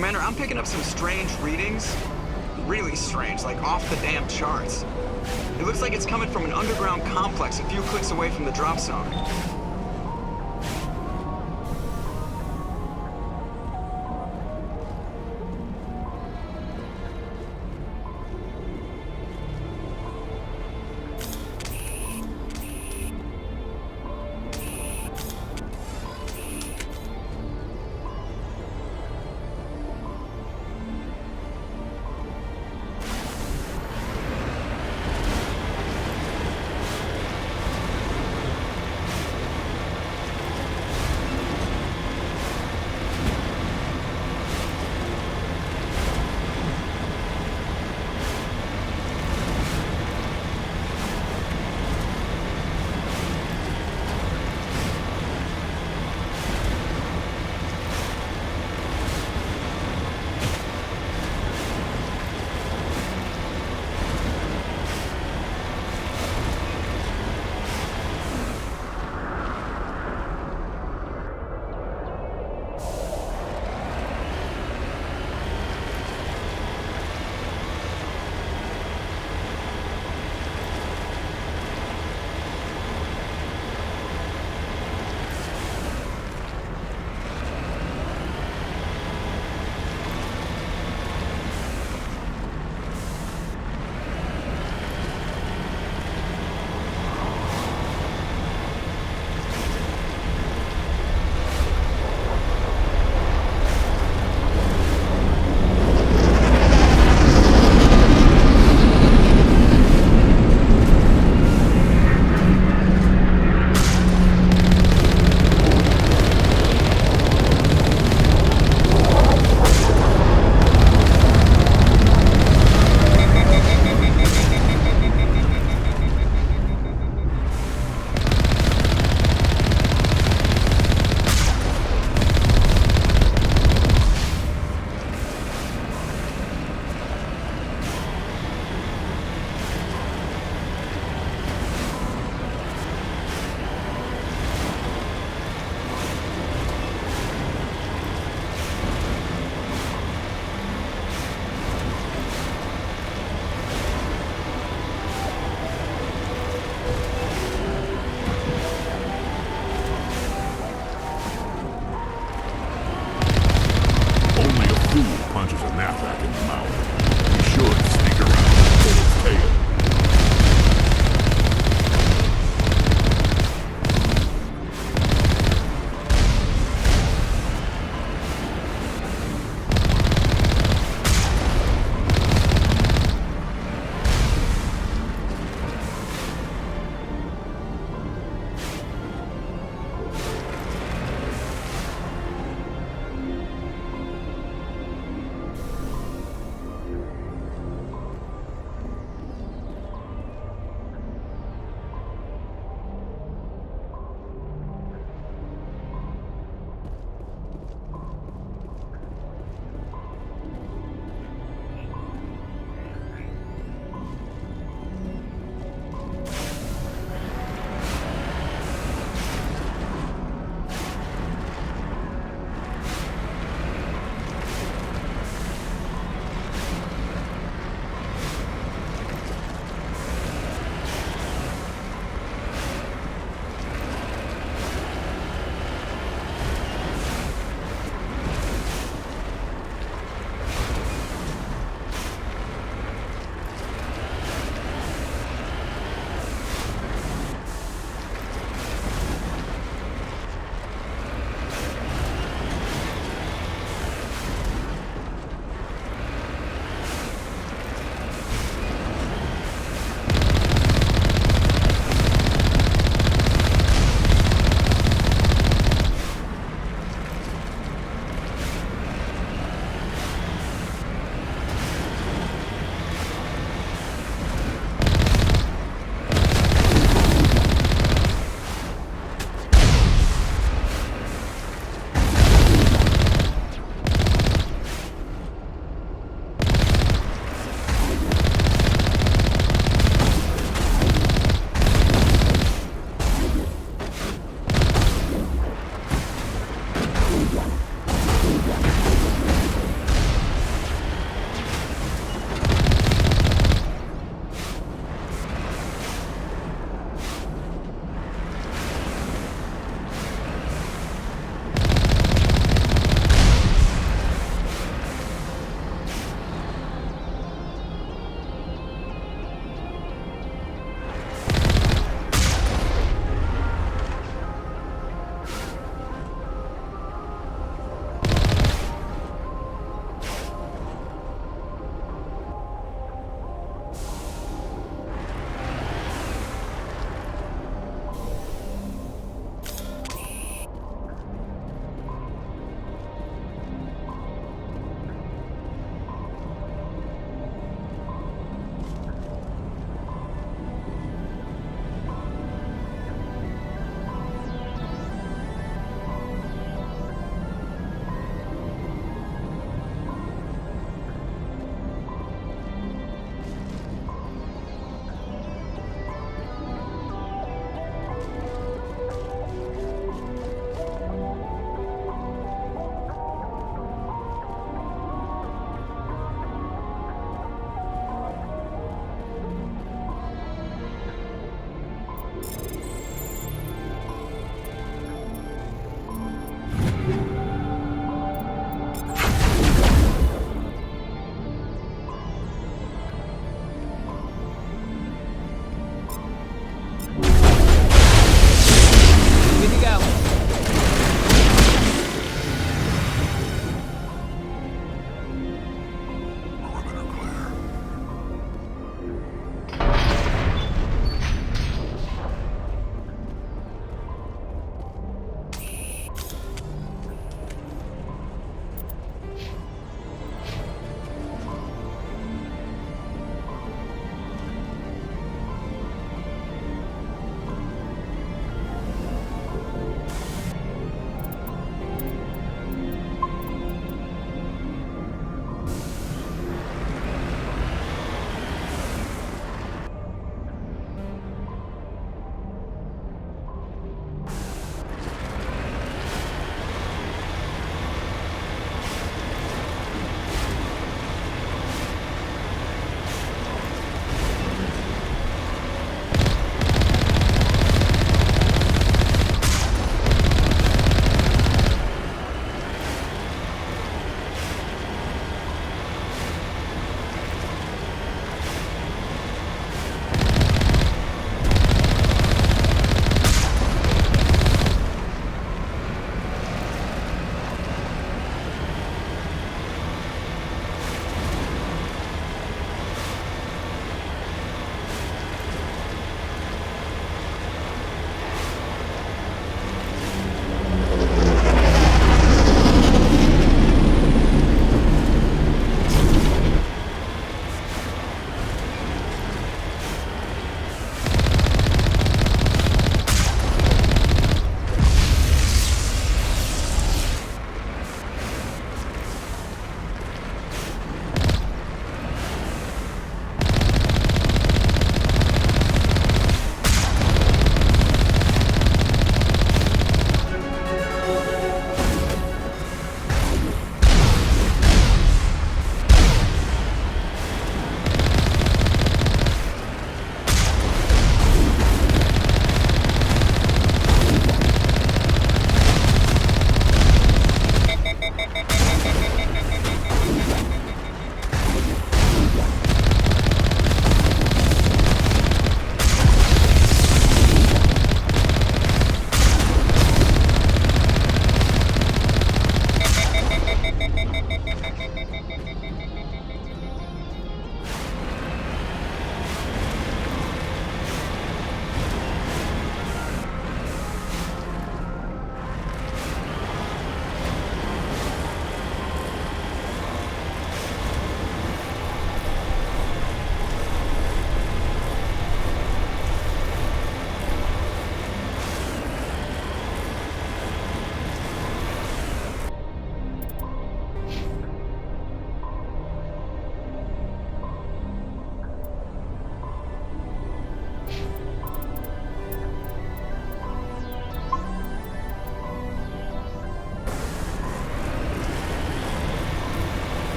Commander, I'm picking up some strange readings. Really strange, like off the damn charts. It looks like it's coming from an underground complex a few clicks away from the drop zone.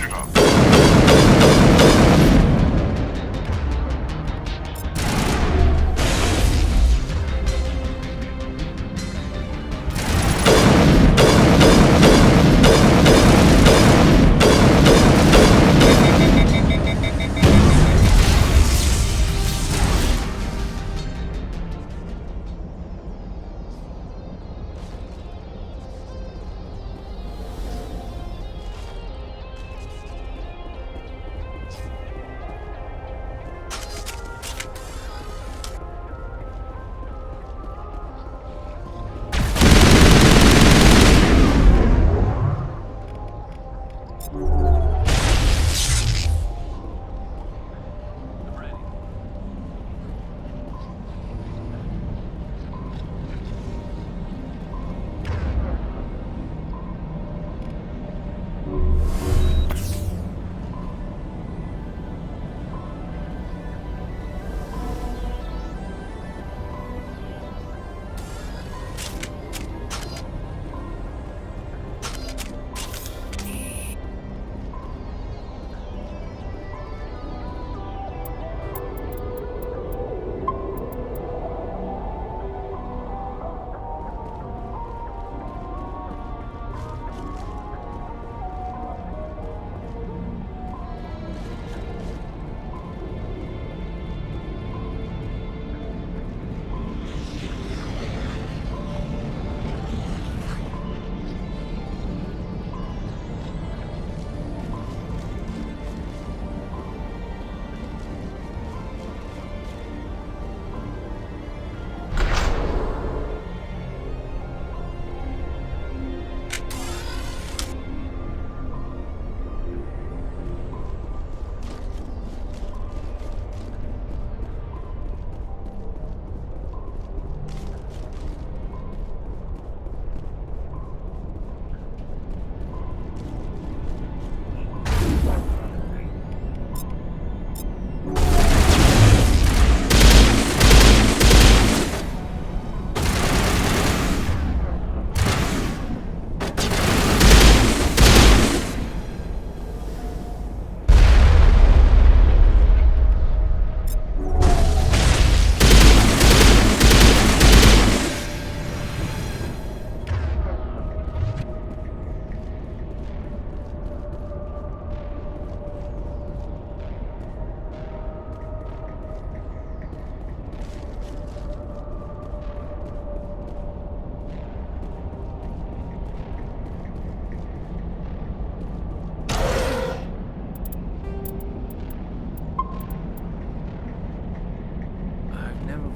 Charging up.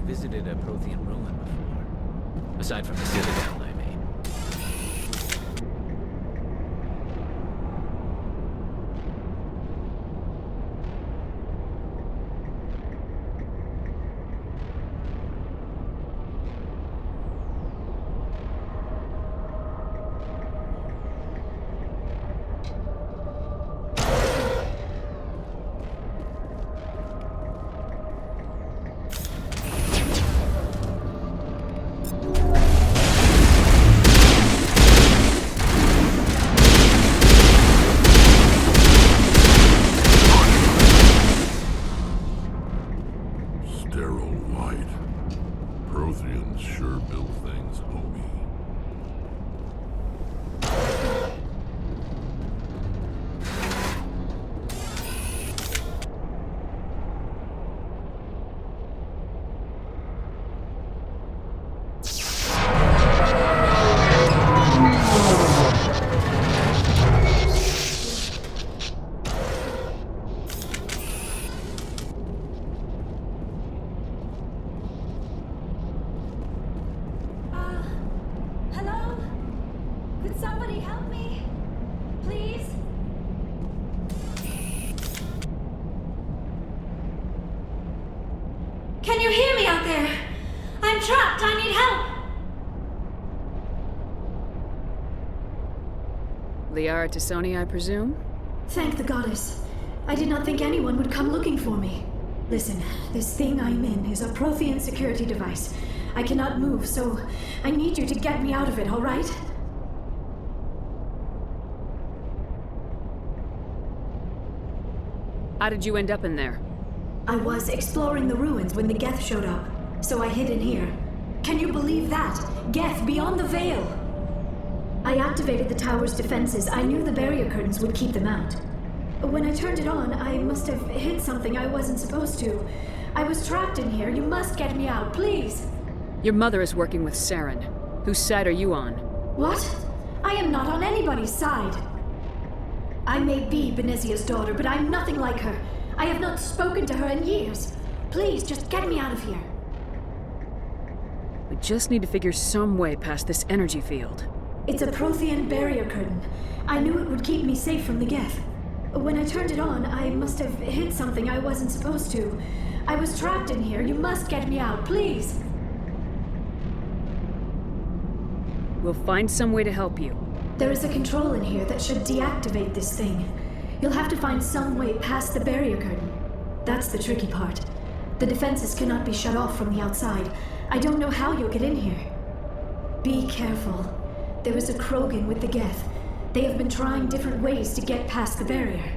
Visited a Prothean ruin before. Aside from the Citadel, I mean. Can you hear me out there? I'm trapped. I need help. Liara to Sony, I presume? Thank the goddess. I did not think anyone would come looking for me. Listen, this thing I'm in is a Prothean security device. I cannot move, so I need you to get me out of it, all right? How did you end up in there? I was exploring the ruins when the Geth showed up, so I hid in here. Can you believe that? Geth beyond the veil! I activated the tower's defenses. I knew the barrier curtains would keep them out. When I turned it on, I must have hit something I wasn't supposed to. I was trapped in here. You must get me out, please! Your mother is working with Saren. Whose side are you on? What? I am not on anybody's side. I may be Benezia's daughter, but I'm nothing like her. I have not spoken to her in years. Please, just get me out of here. We just need to figure some way past this energy field. It's a Prothean barrier curtain. I knew it would keep me safe from the Geth. When I turned it on, I must have hit something I wasn't supposed to. I was trapped in here. You must get me out, please. We'll find some way to help you. There is a control in here that should deactivate this thing. You'll have to find some way past the barrier curtain. That's the tricky part. The defenses cannot be shut off from the outside. I don't know how you'll get in here. Be careful. There is a Krogan with the Geth. They have been trying different ways to get past the barrier.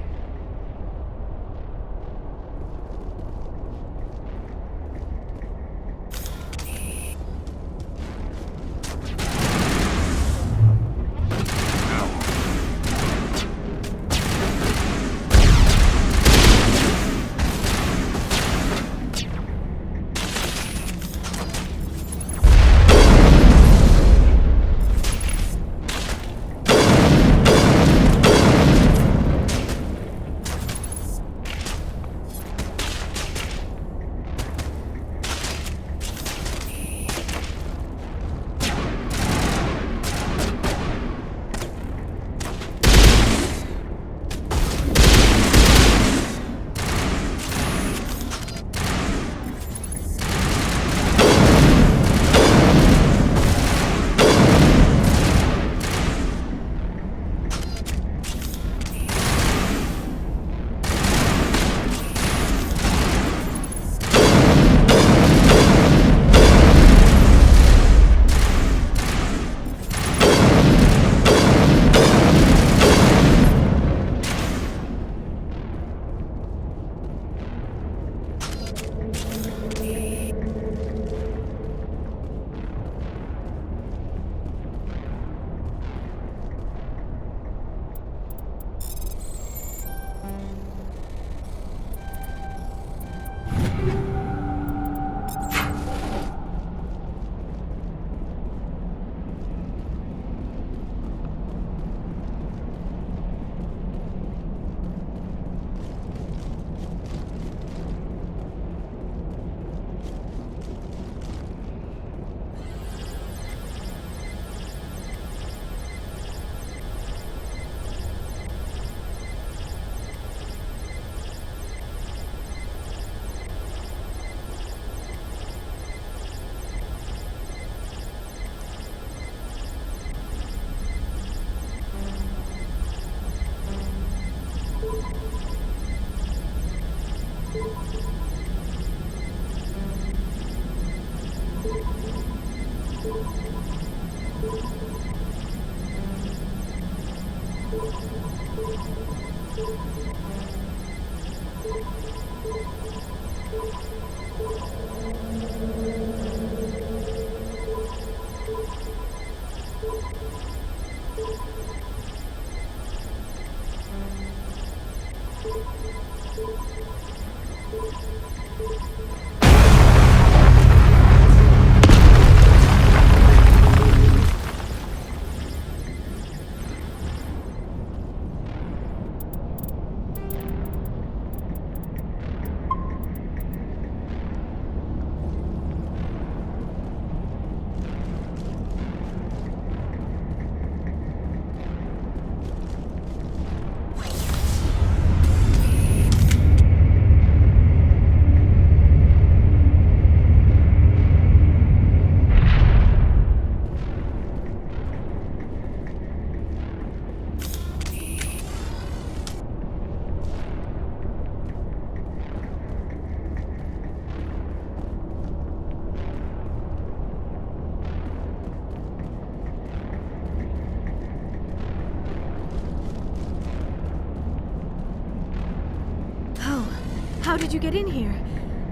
How did you get in here?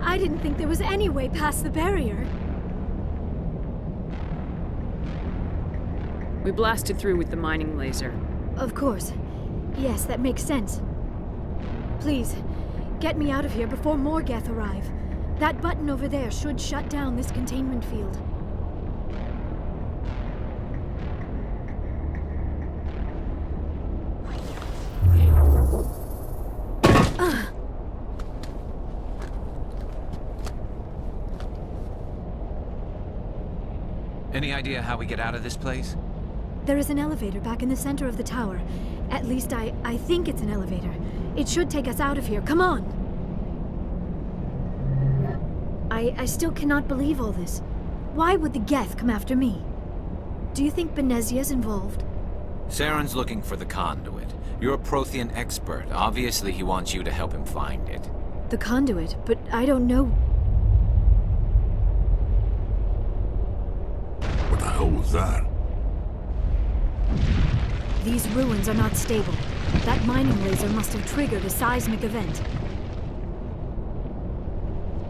I didn't think there was any way past the barrier. We blasted through with the mining laser. Of course. Yes, that makes sense. Please, get me out of here before more Geth arrive. That button over there should shut down this containment field. Any idea how we get out of this place? There is an elevator back in the center of the tower. At least I think it's an elevator. It should take us out of here. Come on! I still cannot believe all this. Why would the Geth come after me? Do you think Benezia's involved? Saren's looking for the conduit. You're a Prothean expert. Obviously, he wants you to help him find it. The conduit, but I don't know. What the hell was that? These ruins are not stable. That mining laser must have triggered a seismic event.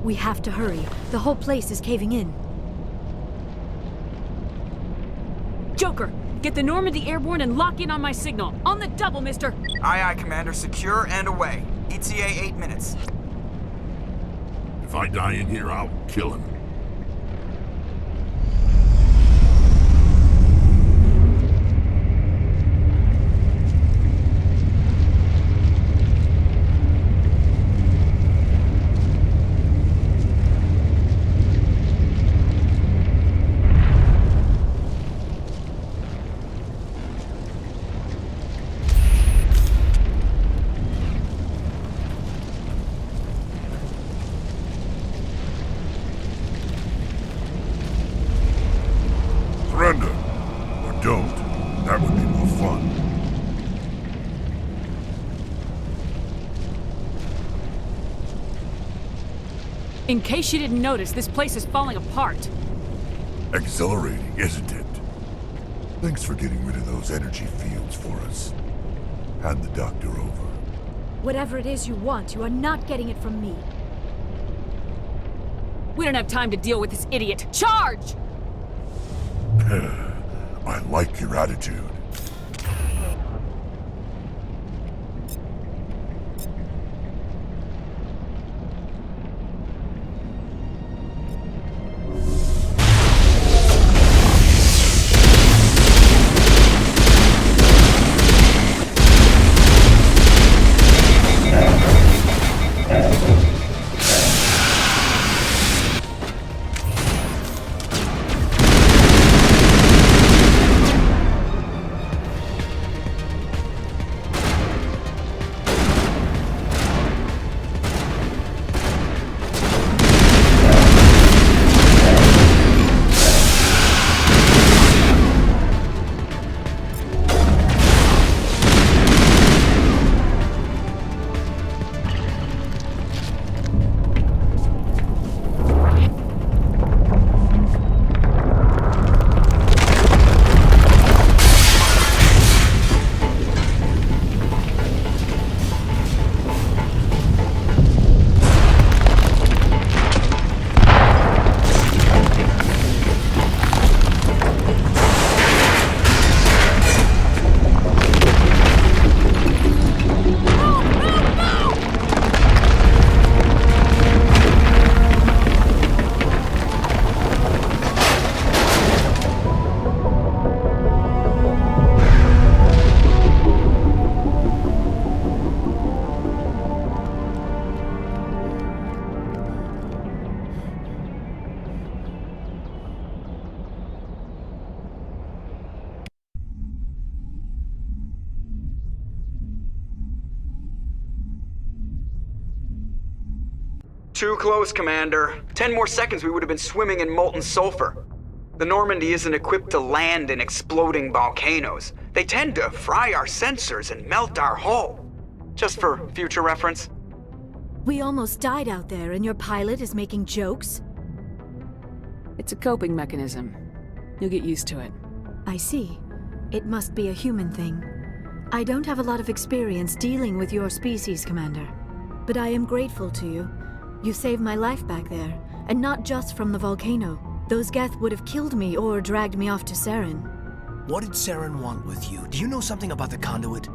We have to hurry. The whole place is caving in. Joker, get the Normandy airborne and lock in on my signal. On the double, mister! Aye, aye, Commander. Secure and away. ETA 8 minutes. If I die in here, I'll kill him. Surrender. Or don't. That would be more fun. In case you didn't notice, this place is falling apart. Exhilarating, isn't it? Thanks for getting rid of those energy fields for us. Hand the doctor over. Whatever it is you want, you are not getting it from me. We don't have time to deal with this idiot. Charge! I like your attitude. Too close, Commander. 10 more seconds we would have been swimming in molten sulfur. The Normandy isn't equipped to land in exploding volcanoes. They tend to fry our sensors and melt our hull. Just for future reference. We almost died out there, and your pilot is making jokes? It's a coping mechanism. You'll get used to it. I see. It must be a human thing. I don't have a lot of experience dealing with your species, Commander. but I am grateful to you. You saved my life back there, and not just from the volcano. Those Geth would have killed me or dragged me off to Saren. What did Saren want with you? Do you know something about the conduit?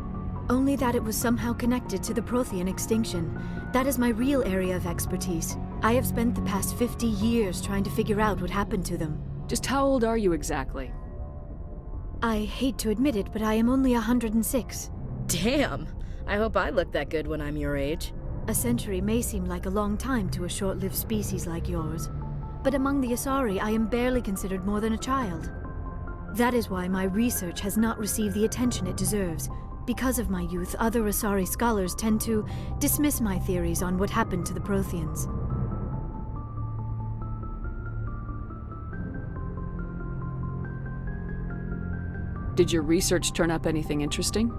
Only that it was somehow connected to the Prothean extinction. That is my real area of expertise. I have spent the past 50 years trying to figure out what happened to them. Just how old are you exactly? I hate to admit it, but I am only 106. Damn! I hope I look that good when I'm your age. A century may seem like a long time to a short-lived species like yours, but among the Asari, I am barely considered more than a child. That is why my research has not received the attention it deserves. Because of my youth, other Asari scholars tend to dismiss my theories on what happened to the Protheans. Did your research turn up anything interesting?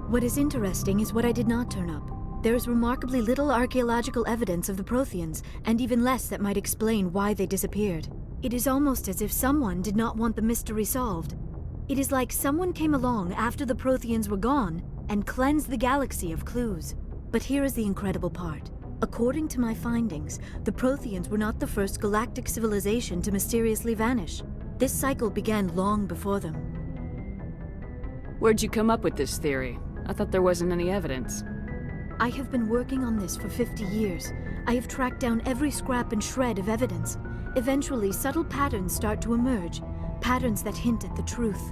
What is interesting is what I did not turn up. There is remarkably little archaeological evidence of the Protheans, and even less that might explain why they disappeared. It is almost as if someone did not want the mystery solved. It is like someone came along after the Protheans were gone and cleansed the galaxy of clues. But here is the incredible part. According to my findings, the Protheans were not the first galactic civilization to mysteriously vanish. This cycle began long before them. Where'd you come up with this theory? I thought there wasn't any evidence. I have been working on this for 50 years. I have tracked down every scrap and shred of evidence. Eventually, subtle patterns start to emerge, patterns that hint at the truth.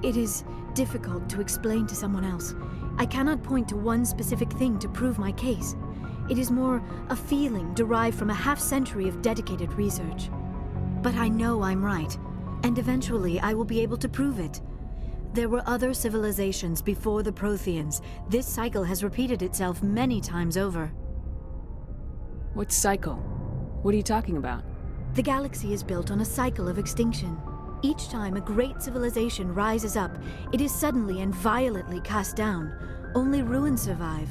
It is difficult to explain to someone else. I cannot point to one specific thing to prove my case. It is more a feeling derived from a half-century of dedicated research. But I know I'm right, and eventually I will be able to prove it. There were other civilizations before the Protheans. This cycle has repeated itself many times over. What cycle? What are you talking about? The galaxy is built on a cycle of extinction. Each time a great civilization rises up, it is suddenly and violently cast down. Only ruins survive.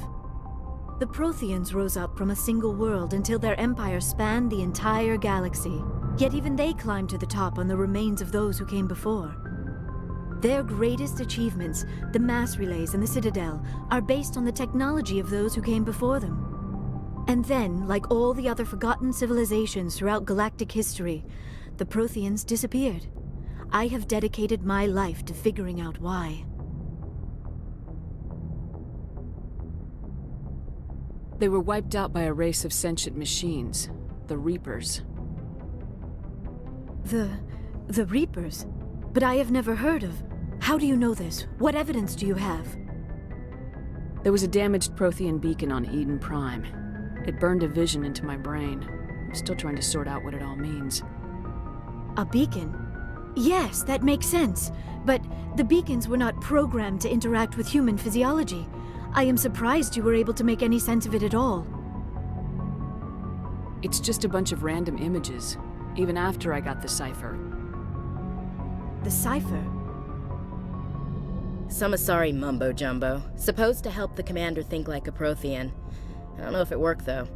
The Protheans rose up from a single world until their empire spanned the entire galaxy. Yet even they climbed to the top on the remains of those who came before. Their greatest achievements, the mass relays and the Citadel, are based on the technology of those who came before them. And then, like all the other forgotten civilizations throughout galactic history, the Protheans disappeared. I have dedicated my life to figuring out why. They were wiped out by a race of sentient machines, the Reapers. The Reapers? But I have never heard of. How do you know this? What evidence do you have? There was a damaged Prothean beacon on Eden Prime. It burned a vision into my brain. I'm still trying to sort out what it all means. A beacon? Yes, that makes sense. But the beacons were not programmed to interact with human physiology. I am surprised you were able to make any sense of it at all. It's just a bunch of random images, even after I got the cipher. The cipher? Some Asari mumbo-jumbo, supposed to help the commander think like a Prothean. I don't know if it worked, though.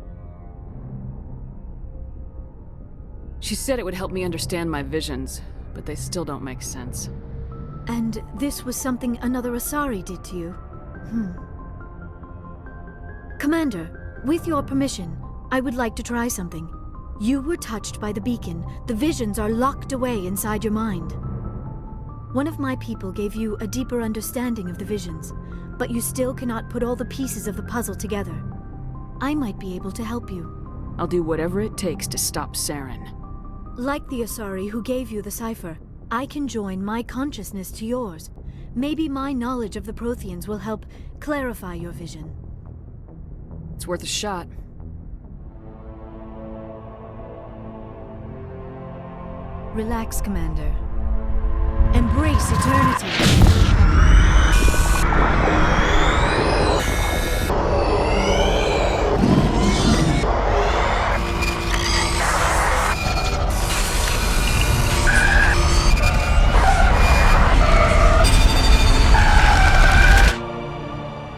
She said it would help me understand my visions, but they still don't make sense. And this was something another Asari did to you? Commander, with your permission, I would like to try something. You were touched by the beacon. The visions are locked away inside your mind. One of my people gave you a deeper understanding of the visions, but you still cannot put all the pieces of the puzzle together. I might be able to help you. I'll do whatever it takes to stop Saren. Like the Asari who gave you the cipher, I can join my consciousness to yours. Maybe my knowledge of the Protheans will help clarify your vision. It's worth a shot. Relax, Commander. Embrace eternity.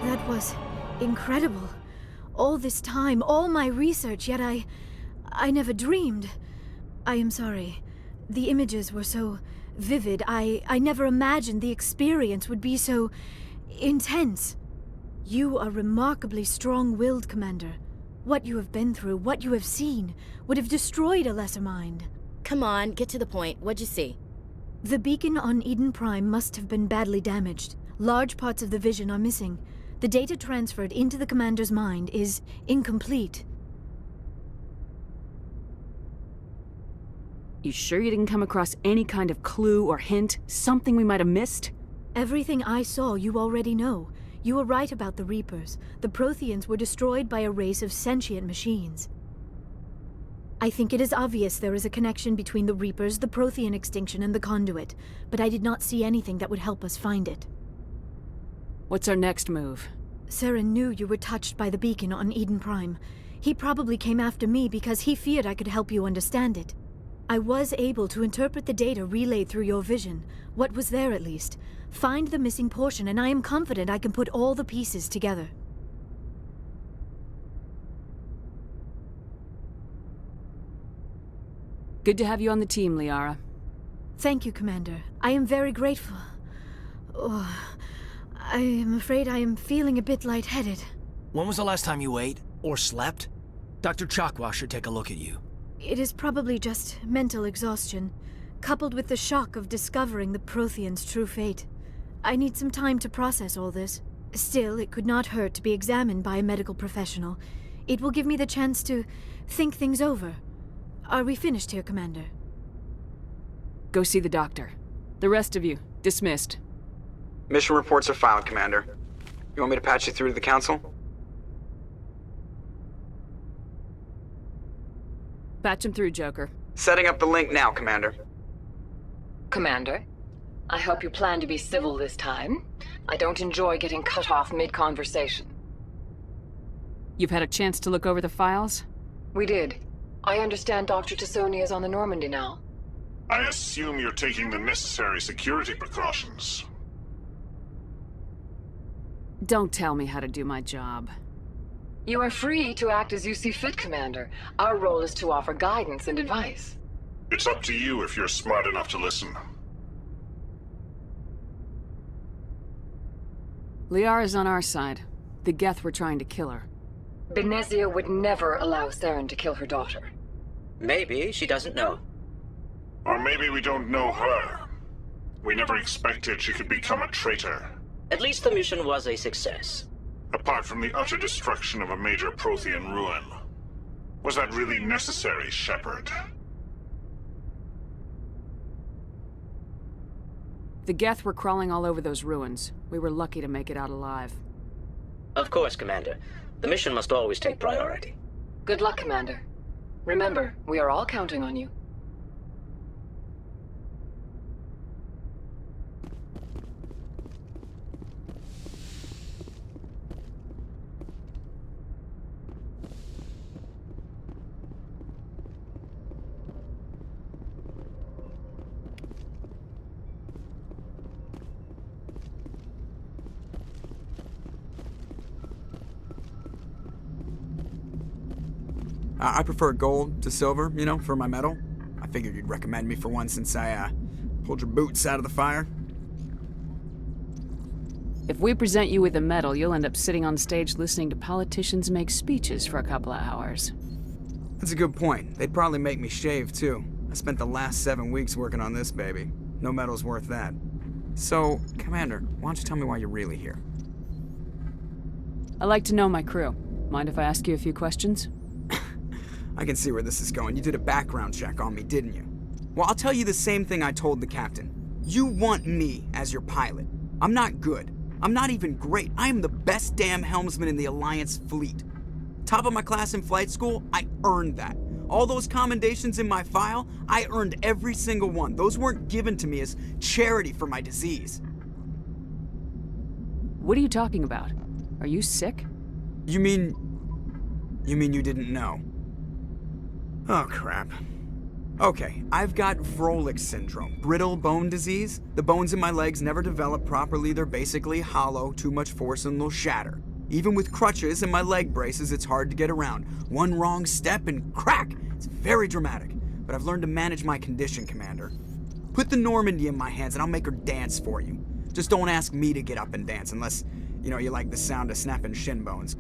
That was incredible. All this time, all my research, yet I never dreamed. I am sorry. The images were so vivid. I never imagined the experience would be so intense. You are remarkably strong-willed, Commander. What you have been through, what you have seen, would have destroyed a lesser mind. Come on, get to the point. What'd you see? The beacon on Eden Prime must have been badly damaged. Large parts of the vision are missing. The data transferred into the Commander's mind is incomplete. You sure you didn't come across any kind of clue or hint? Something we might have missed? Everything I saw you already know. You were right about the Reapers. The Protheans were destroyed by a race of sentient machines. I think it is obvious there is a connection between the Reapers, the Prothean extinction, and the Conduit, but I did not see anything that would help us find it. What's our next move? Saren knew you were touched by the beacon on Eden Prime. He probably came after me because he feared I could help you understand it. I was able to interpret the data relayed through your vision, what was there at least, find the missing portion, and I am confident I can put all the pieces together. Good to have you on the team, Liara. Thank you, Commander. I am very grateful. Oh, I am afraid I am feeling a bit lightheaded. When was the last time you ate? Or slept? Dr. Chakwa should take a look at you. It is probably just mental exhaustion, coupled with the shock of discovering the Prothean's true fate. I need some time to process all this. Still, it could not hurt to be examined by a medical professional. It will give me the chance to think things over. Are we finished here, Commander? Go see the doctor. The rest of you, dismissed. Mission reports are filed, Commander. You want me to patch you through to the Council? Patch him through, Joker. Setting up the link now, Commander. Commander, I hope you plan to be civil this time. I don't enjoy getting cut off mid-conversation. You've had a chance to look over the files? We did. I understand Dr. Tassoni is on the Normandy now. I assume you're taking the necessary security precautions. Don't tell me how to do my job. You are free to act as you see fit, Commander. Our role is to offer guidance and advice. It's up to you if you're smart enough to listen. Liara's on our side. The Geth were trying to kill her. Benezia would never allow Saren to kill her daughter. Maybe she doesn't know. Or maybe we don't know her. We never expected she could become a traitor. At least the mission was a success. Apart from the utter destruction of a major Prothean ruin. Was that really necessary, Shepard? The Geth were crawling all over those ruins. We were lucky to make it out alive. Of course, Commander. The mission must always take priority. Good luck, Commander. Remember, we are all counting on you. I prefer gold to silver, you know, for my medal. I figured you'd recommend me for one since I, pulled your boots out of the fire. If we present you with a medal, you'll end up sitting on stage listening to politicians make speeches for a couple of hours. That's a good point. They'd probably make me shave, too. I spent the last 7 weeks working on this baby. No medal's worth that. So, Commander, why don't you tell me why you're really here? I like to know my crew. Mind if I ask you a few questions? I can see where this is going. You did a background check on me, didn't you? Well, I'll tell you the same thing I told the captain. You want me as your pilot. I'm not good. I'm not even great. I am the best damn helmsman in the Alliance fleet. Top of my class in flight school, I earned that. All those commendations in my file, I earned every single one. Those weren't given to me as charity for my disease. What are you talking about? Are you sick? You mean you didn't know? Oh, crap. Okay, I've got Vrolik syndrome, brittle bone disease. The bones in my legs never develop properly. They're basically hollow, too much force and they'll shatter. Even with crutches and my leg braces, it's hard to get around. One wrong step and crack! It's very dramatic. But I've learned to manage my condition, Commander. Put the Normandy in my hands and I'll make her dance for you. Just don't ask me to get up and dance unless You know, you like the sound of snapping shin bones.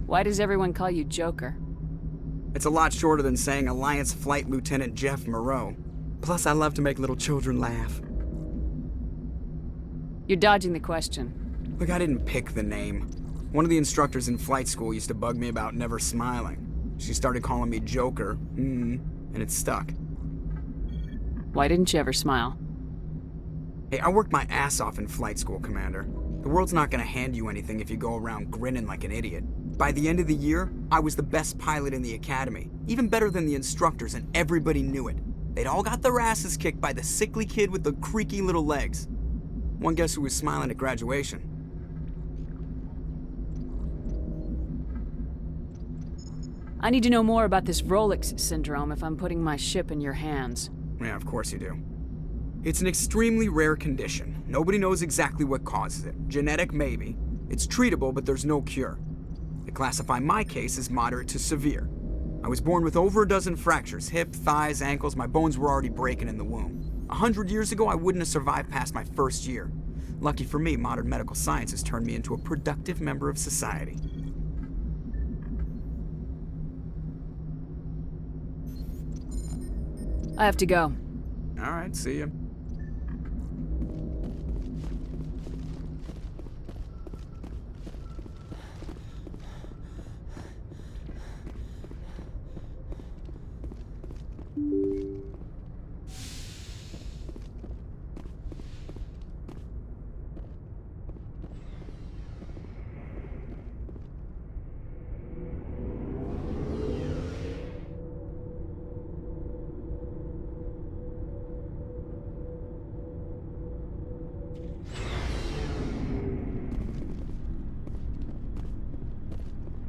Why does everyone call you Joker? It's a lot shorter than saying Alliance Flight Lieutenant Jeff Moreau. Plus, I love to make little children laugh. You're dodging the question. Look, I didn't pick the name. One of the instructors in flight school used to bug me about never smiling. She started calling me Joker, and it stuck. Why didn't you ever smile? Hey, I worked my ass off in flight school, Commander. The world's not gonna hand you anything if you go around grinning like an idiot. By the end of the year, I was the best pilot in the academy, even better than the instructors, and everybody knew it. They'd all got their asses kicked by the sickly kid with the creaky little legs. One guess who was smiling at graduation? I need to know more about this Rolex syndrome if I'm putting my ship in your hands. Yeah, of course you do. It's an extremely rare condition. Nobody knows exactly what causes it. Genetic, maybe. It's treatable, but there's no cure. They classify my case as moderate to severe. I was born with over a dozen fractures, hip, thighs, ankles. My bones were already breaking in the womb. 100 years ago, I wouldn't have survived past my first year. Lucky for me, modern medical science has turned me into a productive member of society. I have to go. All right, see ya.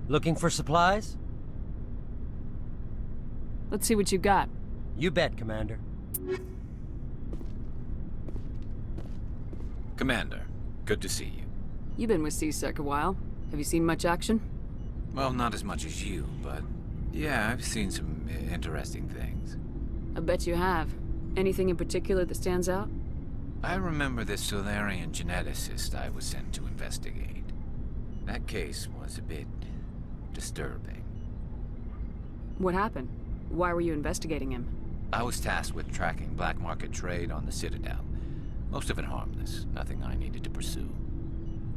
Looking for supplies? Let's see what you got. You bet, Commander. Commander, good to see you. You've been with C-Sec a while. Have you seen much action? Well, not as much as you, but yeah, I've seen some interesting things. I bet you have. Anything in particular that stands out? I remember this Solarian geneticist I was sent to investigate. That case was a bit disturbing. What happened? Why were you investigating him? I was tasked with tracking black market trade on the Citadel. Most of it harmless, nothing I needed to pursue.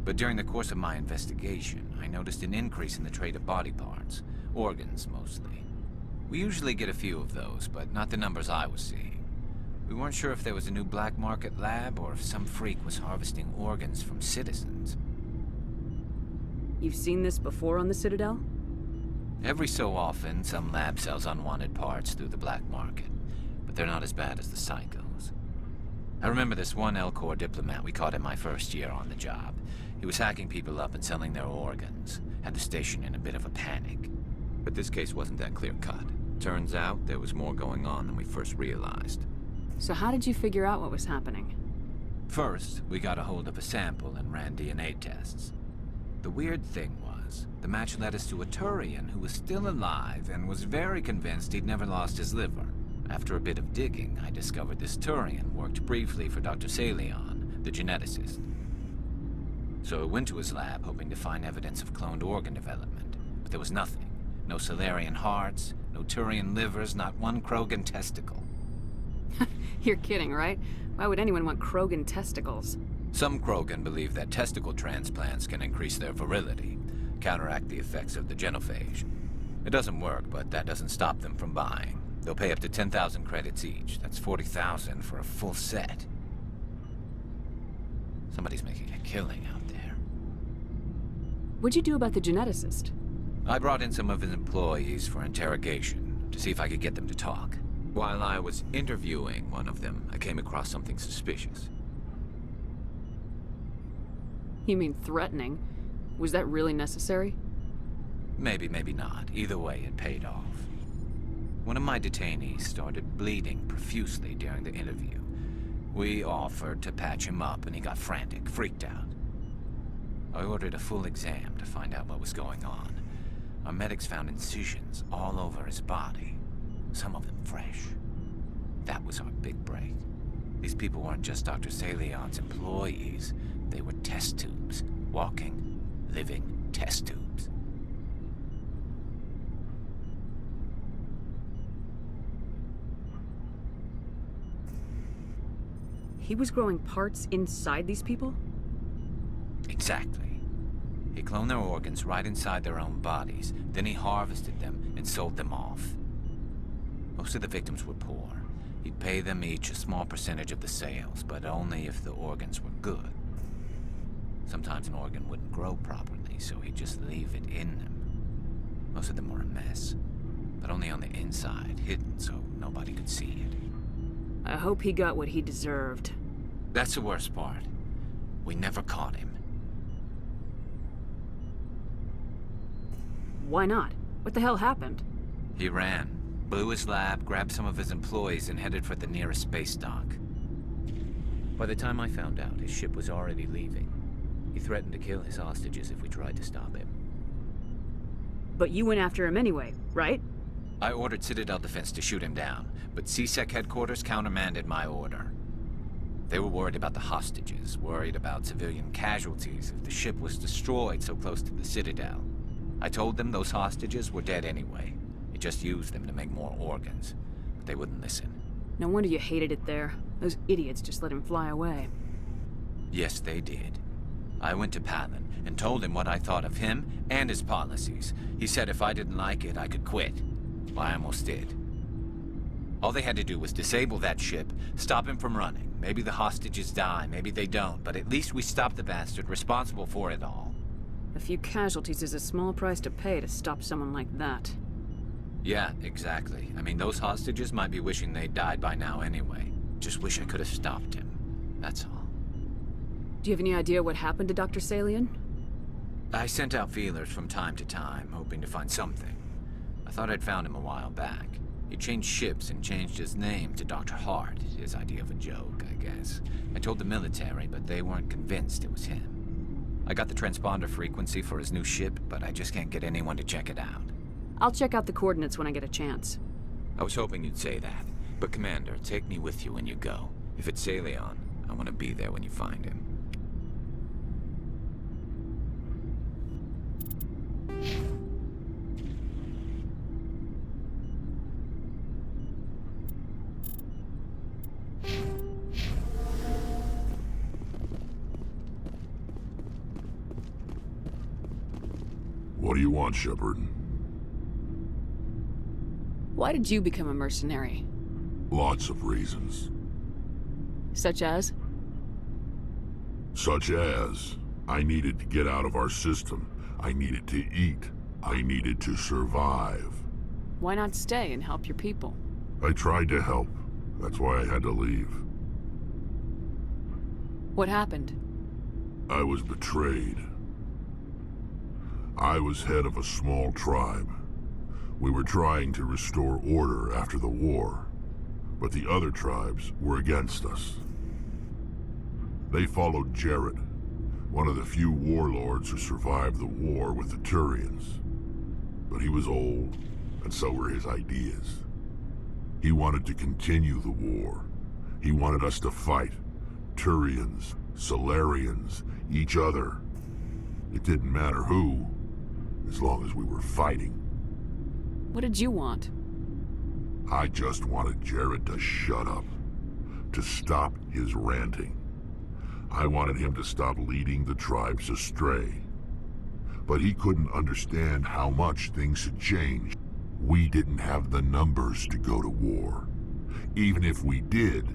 But during the course of my investigation, I noticed an increase in the trade of body parts, organs mostly. We usually get a few of those, but not the numbers I was seeing. We weren't sure if there was a new black market lab or if some freak was harvesting organs from citizens. You've seen this before on the Citadel? Every so often, some lab sells unwanted parts through the black market, but they're not as bad as the psychos. I remember this one Elcor diplomat we caught in my first year on the job. He was hacking people up and selling their organs, had the station in a bit of a panic. But this case wasn't that clear-cut. Turns out there was more going on than we first realized. So how did you figure out what was happening? First, we got a hold of a sample and ran DNA tests. The weird thing was, the match led us to a Turian who was still alive and was very convinced he'd never lost his liver. After a bit of digging, I discovered this Turian worked briefly for Dr. Salion, the geneticist. So I went to his lab hoping to find evidence of cloned organ development, but there was nothing. No Solarian hearts, no Turian livers, not one Krogan testicle. You're kidding, right? Why would anyone want Krogan testicles? Some Krogan believe that testicle transplants can increase their virility, counteract the effects of the genophage. It doesn't work, but that doesn't stop them from buying. They'll pay up to 10,000 credits each. That's 40,000 for a full set. Somebody's making a killing out there. What'd you do about the geneticist? I brought in some of his employees for interrogation, to see if I could get them to talk. While I was interviewing one of them, I came across something suspicious. You mean threatening? Was that really necessary? Maybe, maybe not. Either way, it paid off. One of my detainees started bleeding profusely during the interview. We offered to patch him up, and he got frantic, freaked out. I ordered a full exam to find out what was going on. Our medics found incisions all over his body, some of them fresh. That was our big break. These people weren't just Dr. Salion's employees. They were test tubes. Walking, living test tubes. He was growing parts inside these people? Exactly. He cloned their organs right inside their own bodies. Then he harvested them and sold them off. Most of the victims were poor. He'd pay them each a small percentage of the sales, but only if the organs were good. Sometimes an organ wouldn't grow properly, so he'd just leave it in them. Most of them were a mess, but only on the inside, hidden so nobody could see it. I hope he got what he deserved. That's the worst part. We never caught him. Why not? What the hell happened? He ran, blew his lab, grabbed some of his employees, and headed for the nearest space dock. By the time I found out, his ship was already leaving. He threatened to kill his hostages if we tried to stop him. But you went after him anyway, right? I ordered Citadel Defense to shoot him down, but CSEC headquarters countermanded my order. They were worried about the hostages, worried about civilian casualties if the ship was destroyed so close to the Citadel. I told them those hostages were dead anyway. He just used them to make more organs, but they wouldn't listen. No wonder you hated it there. Those idiots just let him fly away. Yes, they did. I went to Palin and told him what I thought of him and his policies. He said if I didn't like it, I could quit. Well, I almost did. All they had to do was disable that ship, stop him from running. Maybe the hostages die, maybe they don't, but at least we stopped the bastard responsible for it all. A few casualties is a small price to pay to stop someone like that. Yeah, exactly. I mean, those hostages might be wishing they'd died by now anyway. Just wish I could have stopped him. That's all. Do you have any idea what happened to Dr. Salion? I sent out feelers from time to time, hoping to find something. I thought I'd found him a while back. He changed ships and changed his name to Dr. Hart, his idea of a joke, I guess. I told the military, but they weren't convinced it was him. I got the transponder frequency for his new ship, but I just can't get anyone to check it out. I'll check out the coordinates when I get a chance. I was hoping you'd say that. But Commander, take me with you when you go. If it's Salion, I want to be there when you find him. What do you want, Shepard? Why did you become a mercenary? Lots of reasons. Such as? Such as, I needed to get out of our system. I needed to eat. I needed to survive. Why not stay and help your people? I tried to help. That's why I had to leave. What happened? I was betrayed. I was head of a small tribe. We were trying to restore order after the war, but the other tribes were against us. They followed Jared, one of the few warlords who survived the war with the Turians. But he was old, and so were his ideas. He wanted to continue the war. He wanted us to fight. Turians, Solarians, each other. It didn't matter who, as long as we were fighting. What did you want? I just wanted Jared to shut up, to stop his ranting. I wanted him to stop leading the tribes astray. But he couldn't understand how much things had changed. We didn't have the numbers to go to war. Even if we did,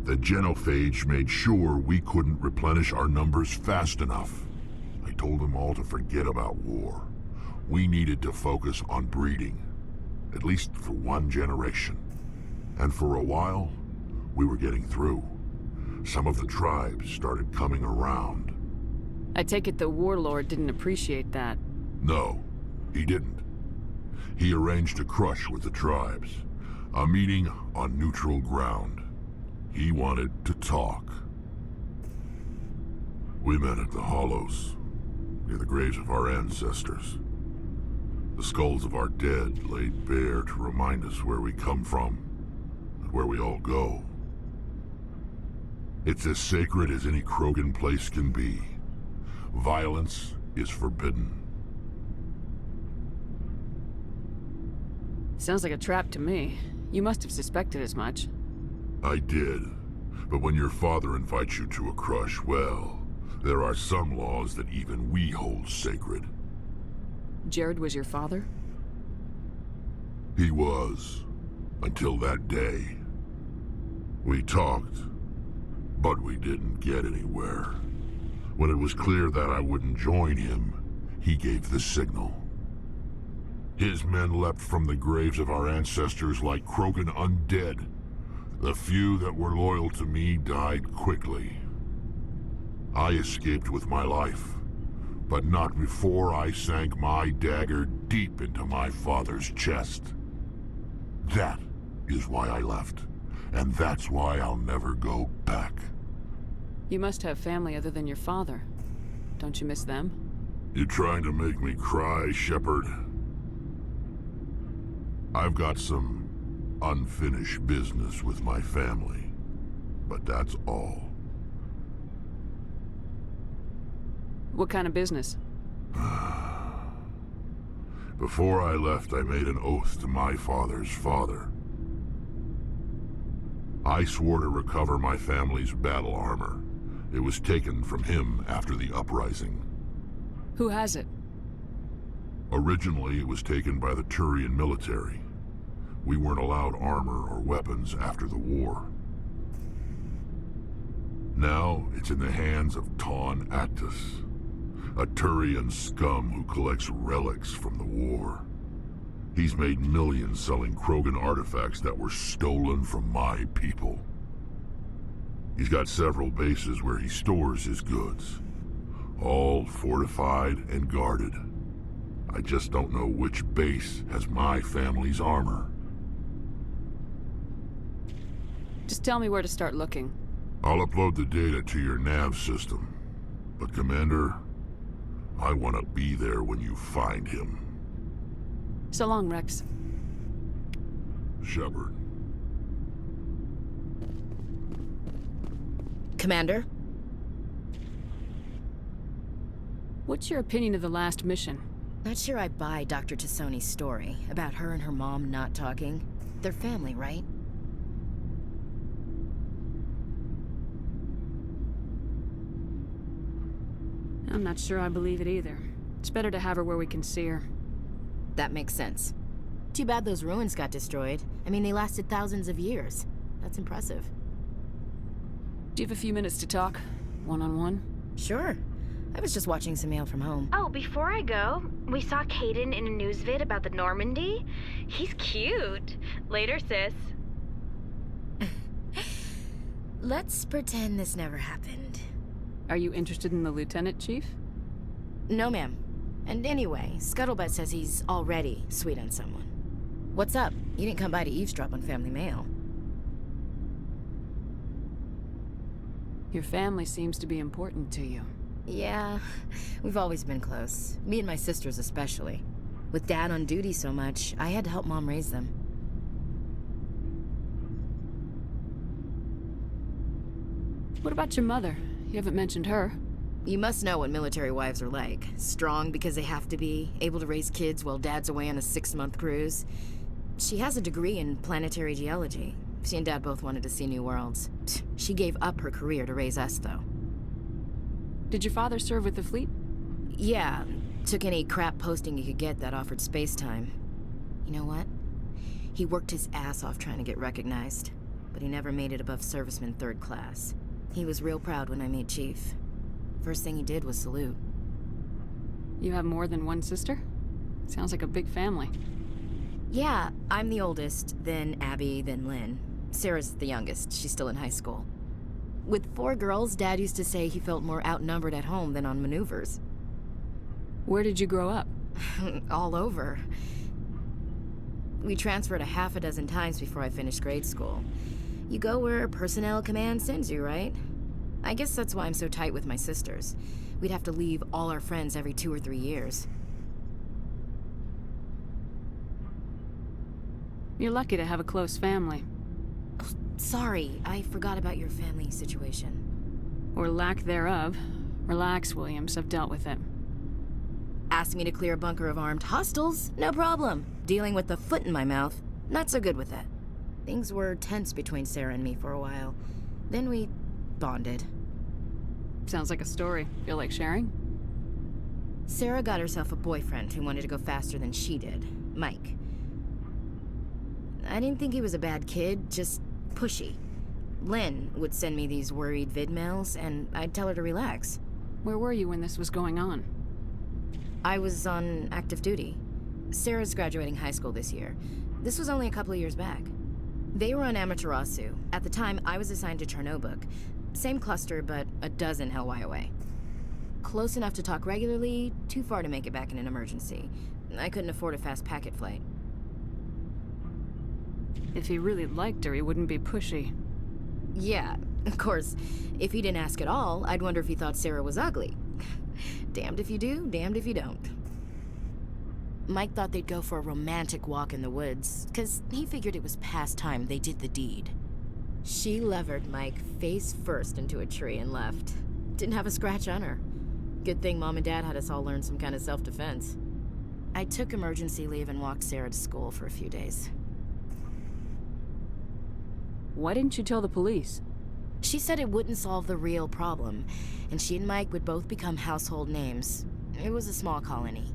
the genophage made sure we couldn't replenish our numbers fast enough. I told them all to forget about war. We needed to focus on breeding, at least for one generation. And for a while, we were getting through. Some of the tribes started coming around. I take it the warlord didn't appreciate that. No, he didn't. He arranged a crush with the tribes, a meeting on neutral ground. He wanted to talk. We met at the Hollows, near the graves of our ancestors. The skulls of our dead laid bare to remind us where we come from, and where we all go. It's as sacred as any Krogan place can be. Violence is forbidden. Sounds like a trap to me. You must have suspected as much. I did. But when your father invites you to a crush, well, there are some laws that even we hold sacred. Jared was your father? He was. Until that day. We talked, but we didn't get anywhere. When it was clear that I wouldn't join him, he gave the signal. His men leapt from the graves of our ancestors like Krogan undead. The few that were loyal to me died quickly. I escaped with my life, but not before I sank my dagger deep into my father's chest. That is why I left, and that's why I'll never go back. You must have family other than your father. Don't you miss them? You trying to make me cry, Shepard? I've got some unfinished business with my family, but that's all. What kind of business? Before I left, I made an oath to my father's father. I swore to recover my family's battle armor. It was taken from him after the uprising. Who has it? Originally, it was taken by the Turian military. We weren't allowed armor or weapons after the war. Now, it's in the hands of Taun Actus, a Turian scum who collects relics from the war. He's made millions selling Krogan artifacts that were stolen from my people. He's got several bases where he stores his goods, all fortified and guarded. I just don't know which base has my family's armor. Just tell me where to start looking. I'll upload the data to your nav system. But Commander, I want to be there when you find him. So long, Rex. Shepard. Commander? What's your opinion of the last mission? Not sure I buy Dr. Tassoni's story about her and her mom not talking. They're family, right? I'm not sure I believe it either. It's better to have her where we can see her. That makes sense. Too bad those ruins got destroyed. I mean, they lasted thousands of years. That's impressive. Do you have a few minutes to talk? One-on-one? Sure. I was just watching some mail from home. Oh, before I go, we saw Caden in a news vid about the Normandy. He's cute. Later, sis. Let's pretend this never happened. Are you interested in the Lieutenant, Chief? No, ma'am. And anyway, Scuttlebutt says he's already sweet on someone. What's up? You didn't come by to eavesdrop on family mail. Your family seems to be important to you. Yeah, we've always been close. Me and my sisters especially. With Dad on duty so much, I had to help Mom raise them. What about your mother? You haven't mentioned her. You must know what military wives are like. Strong because they have to be, able to raise kids while Dad's away on a 6-month cruise. She has a degree in planetary geology. She and Dad both wanted to see new worlds. She gave up her career to raise us, though. Did your father serve with the fleet? Yeah, took any crap posting he could get that offered space time. You know what? He worked his ass off trying to get recognized, but he never made it above serviceman 3rd class. He was real proud when I made Chief. First thing he did was salute. You have more than one sister? Sounds like a big family. Yeah, I'm the oldest, then Abby, then Lynn. Sarah's the youngest, she's still in high school. With 4 girls, Dad used to say he felt more outnumbered at home than on maneuvers. Where did you grow up? All over. We transferred a half a dozen times before I finished grade school. You go where personnel command sends you, right? I guess that's why I'm so tight with my sisters. We'd have to leave all our friends every 2 or 3 years. You're lucky to have a close family. Sorry, I forgot about your family situation. Or lack thereof. Relax, Williams. I've dealt with it. Asked me to clear a bunker of armed hostiles? No problem. Dealing with the foot in my mouth? Not so good with that. Things were tense between Sarah and me for a while. Then we bonded. Sounds like a story. Feel like sharing? Sarah got herself a boyfriend who wanted to go faster than she did. Mike. I didn't think he was a bad kid, just pushy. Lynn would send me these worried vid mails, and I'd tell her to relax. Where were you when this was going on? I was on active duty. Sarah's graduating high school this year. This was only a couple of years back. They were on Amaterasu. At the time, I was assigned to Chernobog. Same cluster, but a dozen Hellwire away. Close enough to talk regularly, too far to make it back in an emergency. I couldn't afford a fast packet flight. If he really liked her, he wouldn't be pushy. Yeah, of course. If he didn't ask at all, I'd wonder if he thought Sarah was ugly. Damned if you do, damned if you don't. Mike thought they'd go for a romantic walk in the woods, 'cause he figured it was past time they did the deed. She levered Mike face first into a tree and left. Didn't have a scratch on her. Good thing Mom and Dad had us all learn some kind of self-defense. I took emergency leave and walked Sarah to school for a few days. Why didn't you tell the police? She said it wouldn't solve the real problem, and she and Mike would both become household names. It was a small colony.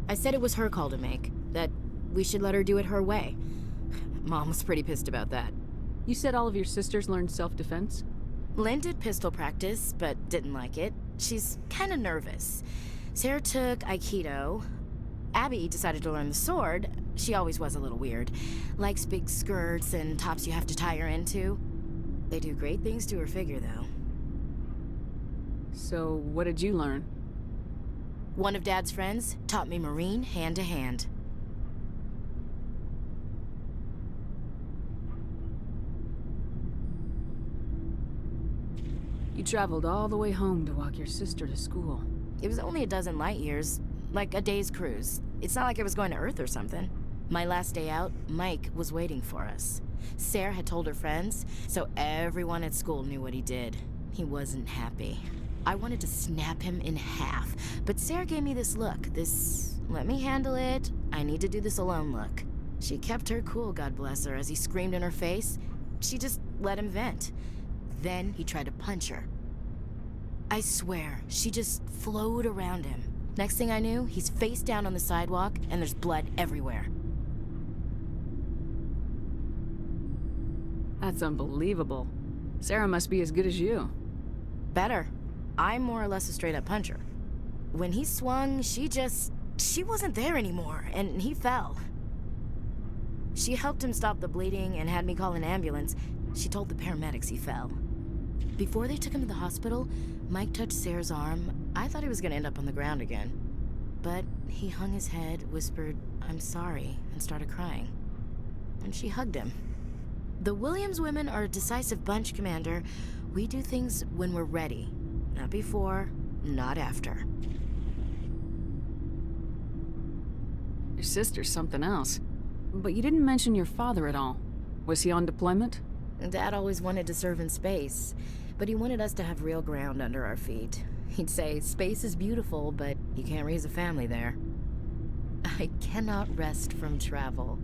I said it was her call to make, that we should let her do it her way. Mom was pretty pissed about that. You said all of your sisters learned self-defense? Lynn did pistol practice, but didn't like it. She's kind of nervous. Sarah took Aikido. Abby decided to learn the sword. She always was a little weird. Likes big skirts and tops you have to tie her into. They do great things to her figure, though. So, what did you learn? One of Dad's friends taught me Marine hand to hand. You traveled all the way home to walk your sister to school. It was only a dozen light years, like a day's cruise. It's not like I was going to Earth or something. My last day out, Mike was waiting for us. Sarah had told her friends, so everyone at school knew what he did. He wasn't happy. I wanted to snap him in half, but Sarah gave me this look, this let me handle it, I need to do this alone look. She kept her cool, God bless her, as he screamed in her face. She just let him vent. Then he tried to punch her. I swear, she just flowed around him. Next thing I knew, he's face down on the sidewalk, and there's blood everywhere. That's unbelievable. Sarah must be as good as you. Better. I'm more or less a straight-up puncher. When he swung, she wasn't there anymore, and he fell. She helped him stop the bleeding and had me call an ambulance. She told the paramedics he fell. Before they took him to the hospital, Mike touched Sarah's arm. I thought he was gonna end up on the ground again. But he hung his head, whispered, "I'm sorry," and started crying. And she hugged him. The Williams women are a decisive bunch, Commander. We do things when we're ready. Not before, not after. Your sister's something else. But you didn't mention your father at all. Was he on deployment? Dad always wanted to serve in space, but he wanted us to have real ground under our feet. He'd say, space is beautiful, but you can't raise a family there. I cannot rest from travel.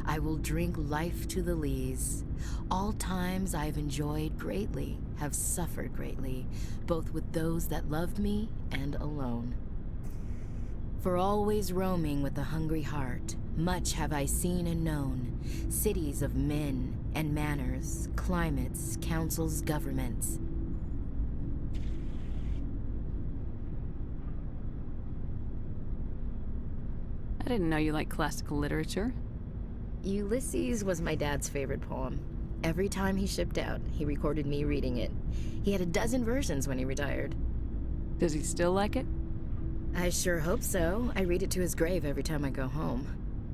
I will drink life to the lees. All times I've enjoyed greatly, have suffered greatly, both with those that loved me and alone. For always roaming with a hungry heart, much have I seen and known, cities of men and manners, climates, councils, governments. I didn't know you liked classical literature. Ulysses was my dad's favorite poem. Every time he shipped out, he recorded me reading it. He had a dozen versions when he retired. Does he still like it? I sure hope so. I read it to his grave every time I go home.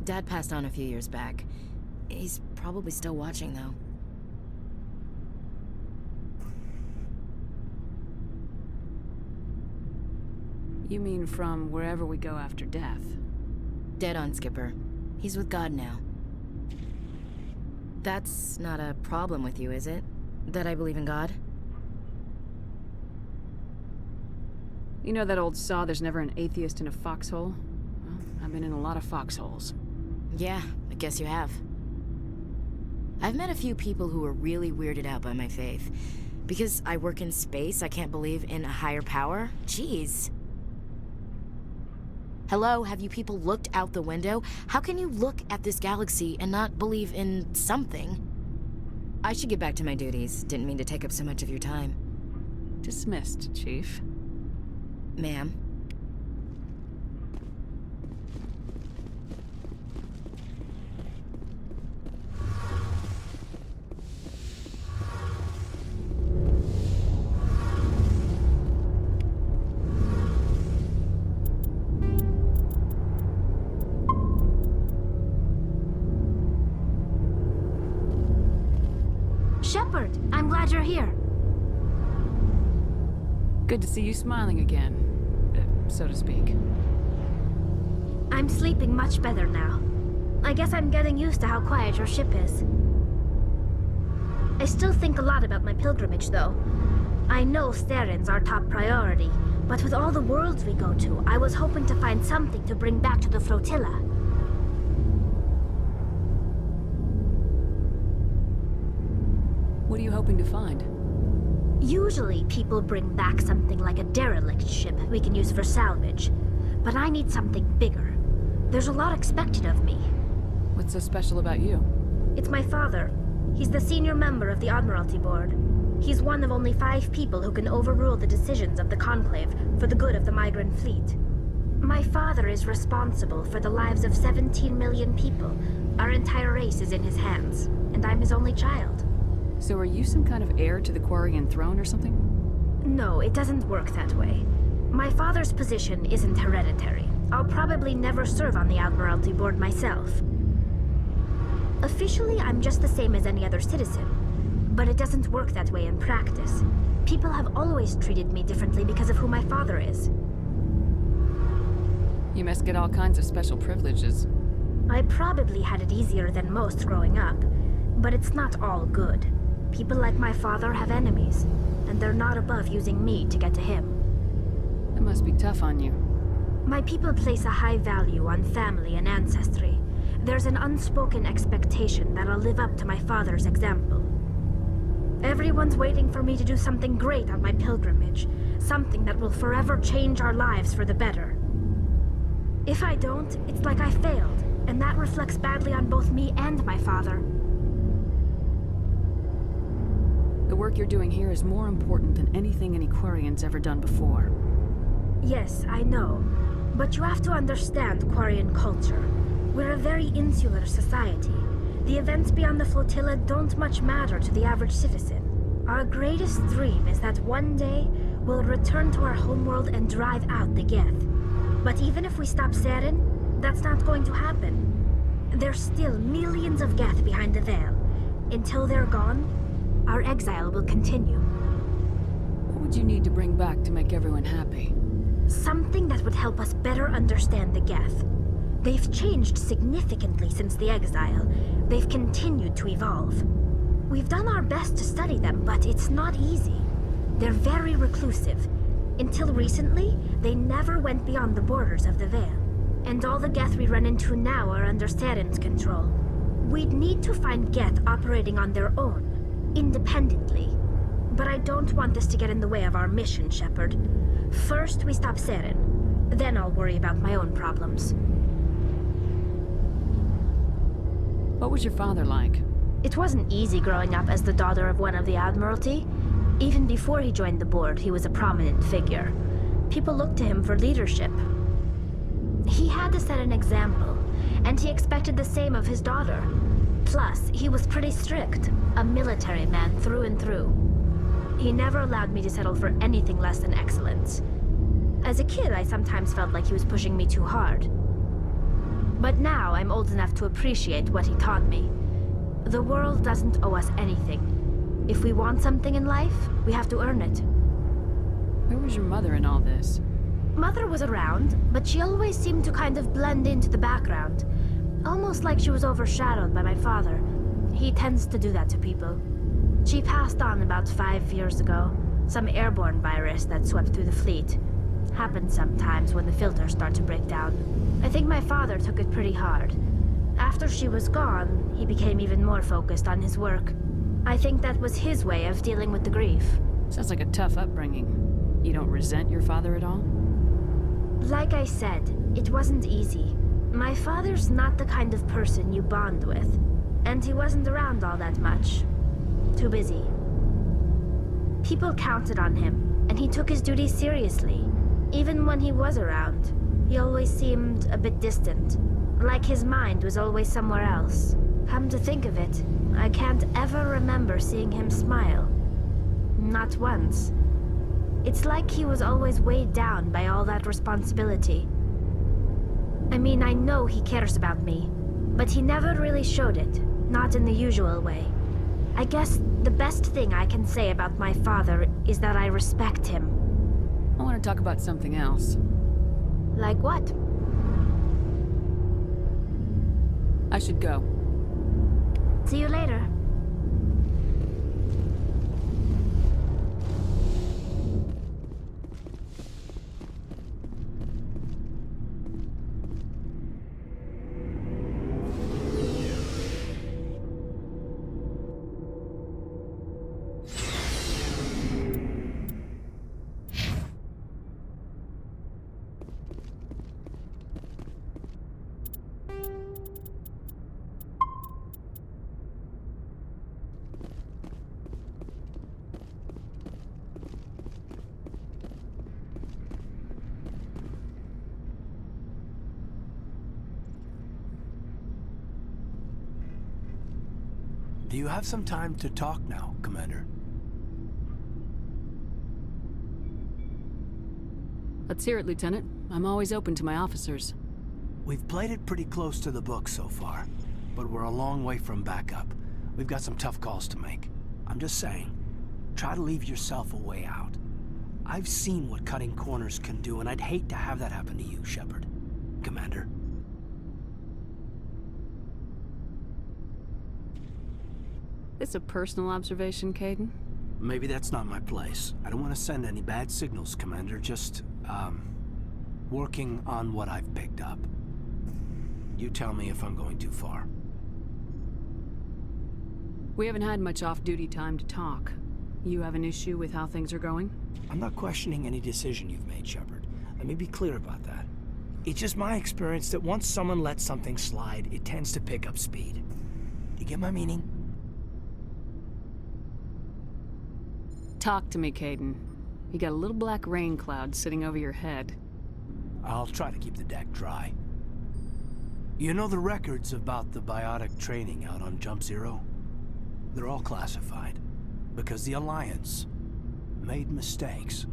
Dad passed on a few years back. He's probably still watching, though. You mean from wherever we go after death? Dead on, Skipper. He's with God now. That's not a problem with you, is it? That I believe in God? You know that old saw, there's never an atheist in a foxhole? Well, I've been in a lot of foxholes. Yeah, I guess you have. I've met a few people who were really weirded out by my faith. Because I work in space, I can't believe in a higher power? Jeez. Hello, have you people looked out the window? How can you look at this galaxy and not believe in something? I should get back to my duties. Didn't mean to take up so much of your time. Dismissed, Chief. Ma'am. Shepard, I'm glad you're here. Good to see you smiling again, so to speak. I'm sleeping much better now. I guess I'm getting used to how quiet your ship is. I still think a lot about my pilgrimage, though. I know Starin's our top priority, but with all the worlds we go to, I was hoping to find something to bring back to the flotilla. What are you hoping to find? Usually, people bring back something like a derelict ship we can use for salvage. But I need something bigger. There's a lot expected of me. What's so special about you? It's my father. He's the senior member of the Admiralty Board. He's one of only 5 people who can overrule the decisions of the Conclave for the good of the migrant fleet. My father is responsible for the lives of 17 million people. Our entire race is in his hands, and I'm his only child. So are you some kind of heir to the Quarian throne or something? No, it doesn't work that way. My father's position isn't hereditary. I'll probably never serve on the Admiralty Board myself. Officially, I'm just the same as any other citizen. But it doesn't work that way in practice. People have always treated me differently because of who my father is. You must get all kinds of special privileges. I probably had it easier than most growing up, but it's not all good. People like my father have enemies, and they're not above using me to get to him. It must be tough on you. My people place a high value on family and ancestry. There's an unspoken expectation that I'll live up to my father's example. Everyone's waiting for me to do something great on my pilgrimage, something that will forever change our lives for the better. If I don't, it's like I failed, and that reflects badly on both me and my father. The work you're doing here is more important than anything any Quarian's ever done before. Yes, I know. But you have to understand Quarian culture. We're a very insular society. The events beyond the flotilla don't much matter to the average citizen. Our greatest dream is that one day we'll return to our homeworld and drive out the Geth. But even if we stop Saren, that's not going to happen. There's still millions of Geth behind the veil. Until they're gone, our exile will continue. What would you need to bring back to make everyone happy? Something that would help us better understand the Geth. They've changed significantly since the exile. They've continued to evolve. We've done our best to study them, but it's not easy. They're very reclusive. Until recently, they never went beyond the borders of the Veil. And all the Geth we run into now are under Saren's control. We'd need to find Geth operating on their own, independently. But I don't want this to get in the way of our mission, Shepard. First, we stop Saren. Then I'll worry about my own problems. What was your father like? It wasn't easy growing up as the daughter of one of the Admiralty. Even before he joined the board, he was a prominent figure. People looked to him for leadership. He had to set an example, and he expected the same of his daughter. Plus, he was pretty strict, a military man through and through. He never allowed me to settle for anything less than excellence. As a kid, I sometimes felt like he was pushing me too hard. But now I'm old enough to appreciate what he taught me. The world doesn't owe us anything. If we want something in life, we have to earn it. Where was your mother in all this? Mother was around, but she always seemed to kind of blend into the background. Almost like she was overshadowed by my father. He tends to do that to people. She passed on about 5 years ago. Some airborne virus that swept through the fleet. Happens sometimes when the filters start to break down. I think my father took it pretty hard. After she was gone, he became even more focused on his work. I think that was his way of dealing with the grief. Sounds like a tough upbringing. You don't resent your father at all? Like I said, it wasn't easy. My father's not the kind of person you bond with. And he wasn't around all that much. Too busy. People counted on him, and he took his duties seriously. Even when he was around, he always seemed a bit distant. Like his mind was always somewhere else. Come to think of it, I can't ever remember seeing him smile. Not once. It's like he was always weighed down by all that responsibility. I mean, I know he cares about me, but he never really showed it, not in the usual way. I guess the best thing I can say about my father is that I respect him. I want to talk about something else. Like what? I should go. See you later. Do you have some time to talk now, Commander? Let's hear it, Lieutenant. I'm always open to my officers. We've played it pretty close to the book so far, but we're a long way from backup. We've got some tough calls to make. I'm just saying, try to leave yourself a way out. I've seen what cutting corners can do, and I'd hate to have that happen to you, Shepard. Commander. This a personal observation, Caden? Maybe that's not my place. I don't want to send any bad signals, Commander. Just, working on what I've picked up. You tell me if I'm going too far. We haven't had much off-duty time to talk. You have an issue with how things are going? I'm not questioning any decision you've made, Shepard. Let me be clear about that. It's just my experience that once someone lets something slide, it tends to pick up speed. Do you get my meaning? Talk to me, Caden. You got a little black rain cloud sitting over your head. I'll try to keep the deck dry. You know the records about the biotic training out on Jump Zero? They're all classified, because the Alliance made mistakes.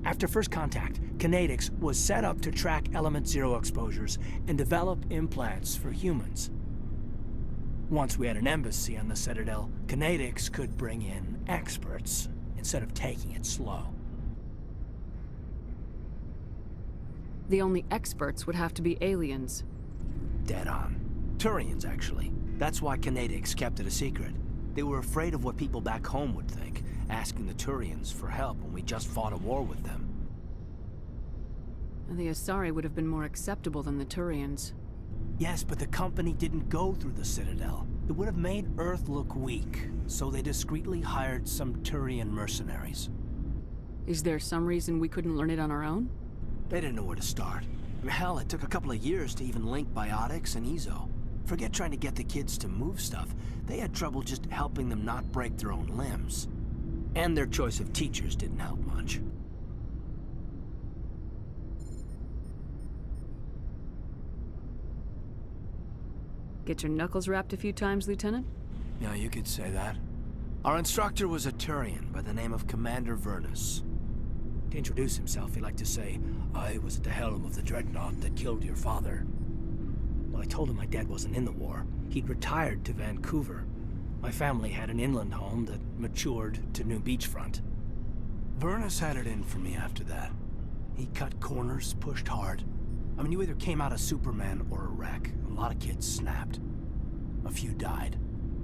After first contact, Kinetics was set up to track Element Zero exposures and develop implants for humans. Once we had an embassy on the Citadel, Kinetics could bring in experts instead of taking it slow. The only experts would have to be aliens. Dead on. Turians, actually. That's why Kinetics kept it a secret. They were afraid of what people back home would think, asking the Turians for help when we just fought a war with them. And the Asari would have been more acceptable than the Turians. Yes, but the company didn't go through the Citadel. It would have made Earth look weak, so they discreetly hired some Turian mercenaries. Is there some reason we couldn't learn it on our own? They didn't know where to start. Hell, it took a couple of years to even link biotics and Ezo. Forget trying to get the kids to move stuff. They had trouble just helping them not break their own limbs. And their choice of teachers didn't help much. Get your knuckles rapped a few times, Lieutenant? Yeah, you could say that. Our instructor was a Turian by the name of Commander Vernus. To introduce himself, he liked to say, "I was at the helm of the dreadnought that killed your father." Well, I told him my dad wasn't in the war. He'd retired to Vancouver. My family had an inland home that matured to new beachfront. Vernus had it in for me after that. He cut corners, pushed hard. I mean, you either came out a Superman or a wreck. A lot of kids snapped. A few died.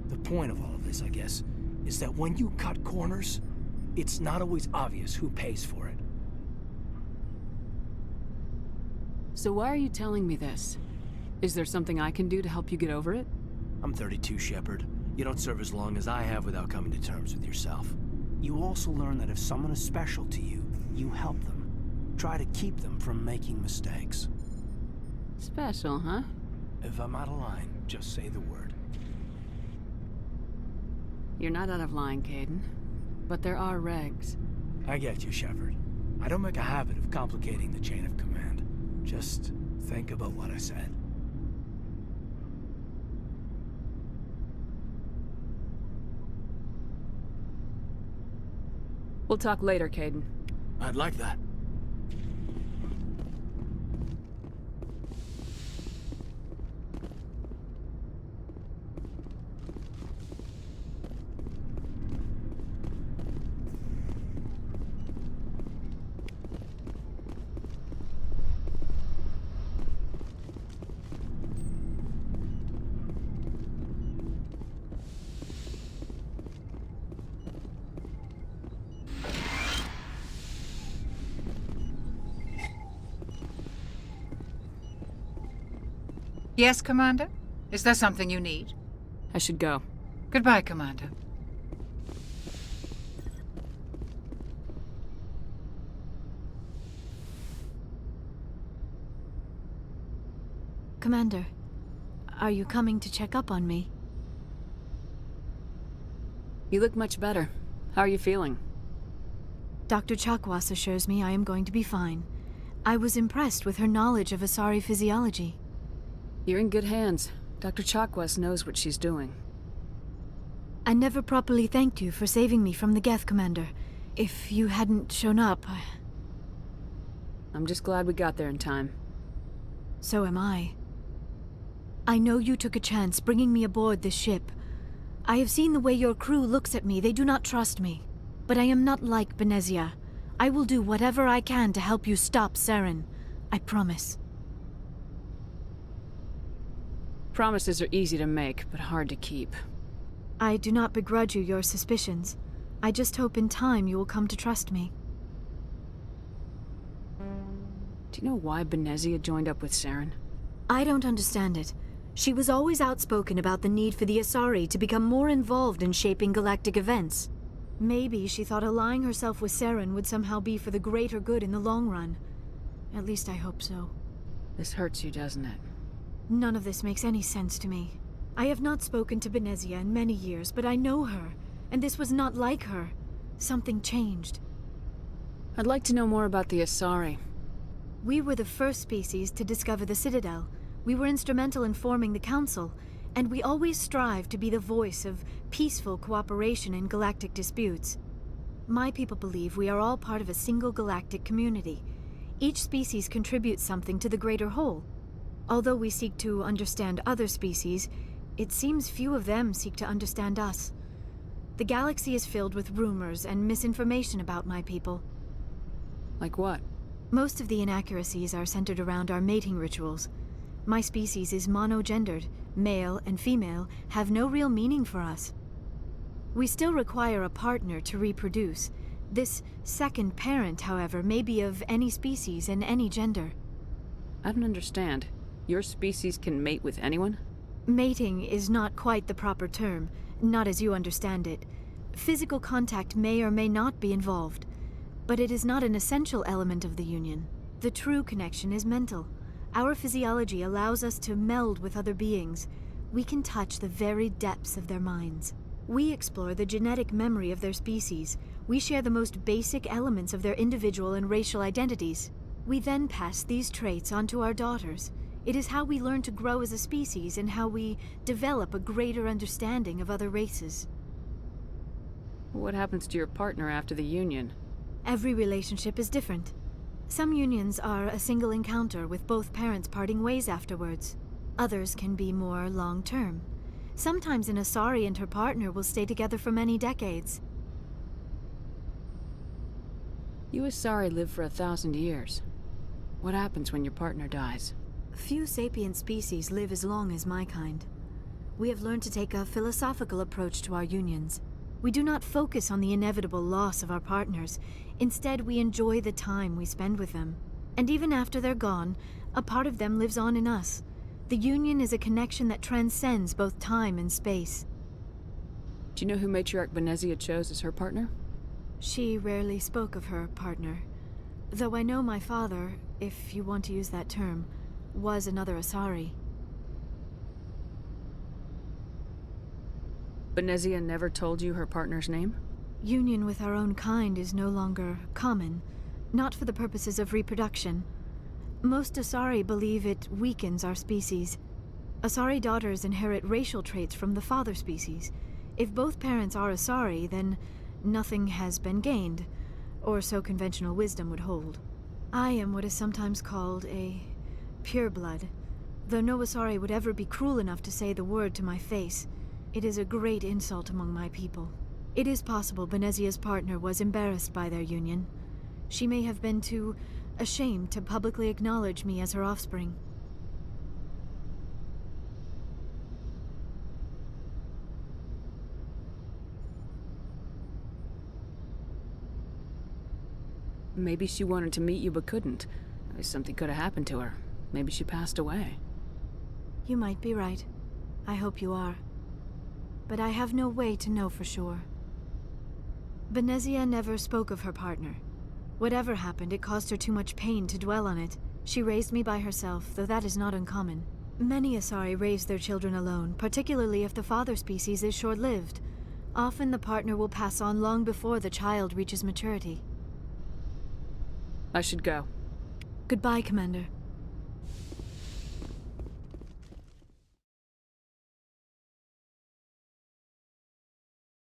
The point of all of this, I guess, is that when you cut corners, it's not always obvious who pays for it. So why are you telling me this? Is there something I can do to help you get over it? I'm 32, Shepard. You don't serve as long as I have without coming to terms with yourself. You also learn that if someone is special to you, you help them. Try to keep them from making mistakes. Special, huh? If I'm out of line, just say the word. You're not out of line, Caden. But there are regs. I get you, Shepard. I don't make a habit of complicating the chain of command. Just think about what I said. We'll talk later, Caden. I'd like that. Yes, Commander? Is there something you need? I should go. Goodbye, Commander. Commander, are you coming to check up on me? You look much better. How are you feeling? Dr. Chakwas assures me I am going to be fine. I was impressed with her knowledge of Asari physiology. You're in good hands. Dr. Chakwas knows what she's doing. I never properly thanked you for saving me from the Geth, Commander. If you hadn't shown up, I'm just glad we got there in time. So am I. I know you took a chance bringing me aboard this ship. I have seen the way your crew looks at me. They do not trust me. But I am not like Benezia. I will do whatever I can to help you stop Saren. I promise. Promises are easy to make, but hard to keep. I do not begrudge you your suspicions. I just hope in time you will come to trust me. Do you know why Benezia joined up with Saren? I don't understand it. She was always outspoken about the need for the Asari to become more involved in shaping galactic events. Maybe she thought allying herself with Saren would somehow be for the greater good in the long run. At least I hope so. This hurts you, doesn't it? None of this makes any sense to me. I have not spoken to Benezia in many years, but I know her, and this was not like her. Something changed. I'd like to know more about the Asari. We were the first species to discover the Citadel. We were instrumental in forming the Council, and we always strive to be the voice of peaceful cooperation in galactic disputes. My people believe we are all part of a single galactic community. Each species contributes something to the greater whole. Although we seek to understand other species, it seems few of them seek to understand us. The galaxy is filled with rumors and misinformation about my people. Like what? Most of the inaccuracies are centered around our mating rituals. My species is monogendered. Male and female have no real meaning for us. We still require a partner to reproduce. This second parent, however, may be of any species and any gender. I don't understand. Your species can mate with anyone? Mating is not quite the proper term, not as you understand it. Physical contact may or may not be involved, but it is not an essential element of the union. The true connection is mental. Our physiology allows us to meld with other beings. We can touch the very depths of their minds. We explore the genetic memory of their species. We share the most basic elements of their individual and racial identities. We then pass these traits on to our daughters. It is how we learn to grow as a species and how we develop a greater understanding of other races. What happens to your partner after the union? Every relationship is different. Some unions are a single encounter with both parents parting ways afterwards. Others can be more long-term. Sometimes an Asari and her partner will stay together for many decades. You Asari live for 1,000 years. What happens when your partner dies? Few sapient species live as long as my kind. we have learned to take a philosophical approach to our unions. We do not focus on the inevitable loss of our partners. Instead, we enjoy the time we spend with them. And even after they're gone, a part of them lives on in us. The union is a connection that transcends both time and space. Do you know who Matriarch Benezia chose as her partner? She rarely spoke of her partner. Though I know my father, if you want to use that term, was another Asari. Benezia never told you her partner's name? Union with our own kind is no longer common, not for the purposes of reproduction. Most Asari believe it weakens our species. Asari daughters inherit racial traits from the father species. If both parents are Asari, then nothing has been gained, or so conventional wisdom would hold. I am what is sometimes called a pureblood, though no Asari would ever be cruel enough to say the word to my face. It is a great insult among my people. It is possible Benezia's partner was embarrassed by their union. She may have been too ashamed to publicly acknowledge me as her offspring. Maybe she wanted to meet you but couldn't. Something could have happened to her. Maybe she passed away. You might be right. I hope you are. But I have no way to know for sure. Benezia never spoke of her partner. Whatever happened, it caused her too much pain to dwell on it. She raised me by herself, though that is not uncommon. Many Asari raise their children alone, particularly if the father species is short-lived. Often the partner will pass on long before the child reaches maturity. I should go. Goodbye, Commander.